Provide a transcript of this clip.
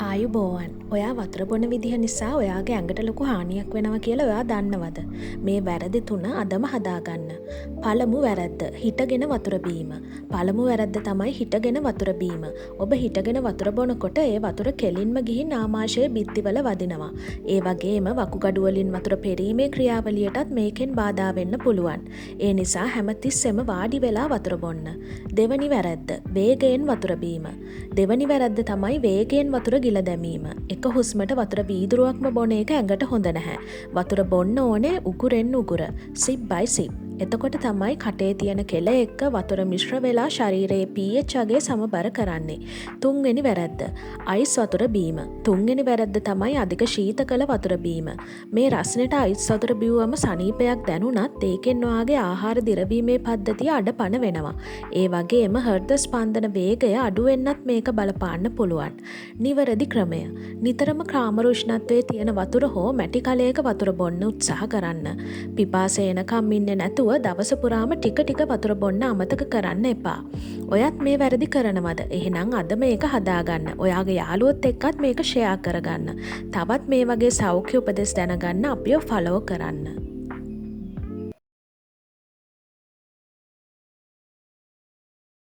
ආයුබෝවන් ඔයා වතුර බොන විදිහ නිසා ඔයාගේ ඇඟට ලොකු හානියක් වෙනවා කියලා ඔයා දන්නවද? මේ වැරදි 3 අදම හදාගන්න. පළමු වැරද්ද හිටගෙන වතුර බීම. පළමු වැරද්ද තමයි හිටගෙන වතුර බීම. ඔබ හිටගෙන වතුර බොනකොට ඒ වතුර කෙලින්ම ගිහින් ආමාශයේ බිත්තිවල වදිනවා. ඒ වගේම වකුගඩු වලින් වතුර පෙරීමේ ක්‍රියාවලියටත් මේකෙන් බාධා වෙන්න පුළුවන්. ඒ නිසා හැමතිස්සෙම වාඩි වෙලා වතුර බොන්න. දෙවනි වැරද්ද වේගයෙන් වතුර බීම. දෙවනි වැරද්ද තමයි වේගයෙන් වතුර ගිල දැමීම. එක හුස්මට වතුර වීදුරුවක්ම බොන එක ඇඟට හොඳ නැහැ. වතුර බොන්න ඕනේ උගුරෙන් උගුර. සිප් බයි සිප්. එතකොට තමයි කටේ තියෙන කෙල එක්ක වතුර මිශ්‍ර වෙලා ශරීරයේ pH අගය සමබර කරන්නේ. තුන්වෙනි වැරද්ද අයිස් වතුර බීම. තුන්වෙනි වැරද්ද තමයි අධික ශීතකල වතුර බීම. මේ රස්නෙට අයිස් වතුර බිව්වම සනීපයක් දැනුණත් ඒකෙන් ඔයාගේ ආහාර දිරවීමේ පද්ධතිය අඩපණ වෙනවා. ඒ වගේම හෘද ස්පන්දන වේගය අඩු වෙන්නත් මේක බලපාන්න පුළුවන්. නිවැරදි ක්‍රමය නිතරම කාමර උෂ්ණත්වයේ තියෙන වතුර හෝ මැටි කලයක වතුර බොන්න උත්සාහ කරන්න. පිපාසය එනකම් ඉන්නේ නැතුව දවස පුරාම ටික ටික වතුර බොන්න අමතක කරන්න එපා. ඔයත් මේ වැරදි කරනවද? එහෙනම් අද මේක හදාගන්න. ඔයාගේ යාළුවොත් එක්කත් මේක ෂෙයා කරගන්න. තවත් මේ වගේ සෞඛ්‍ය උපදෙස් දැනගන්න අපිව ෆලෝ කරන්න.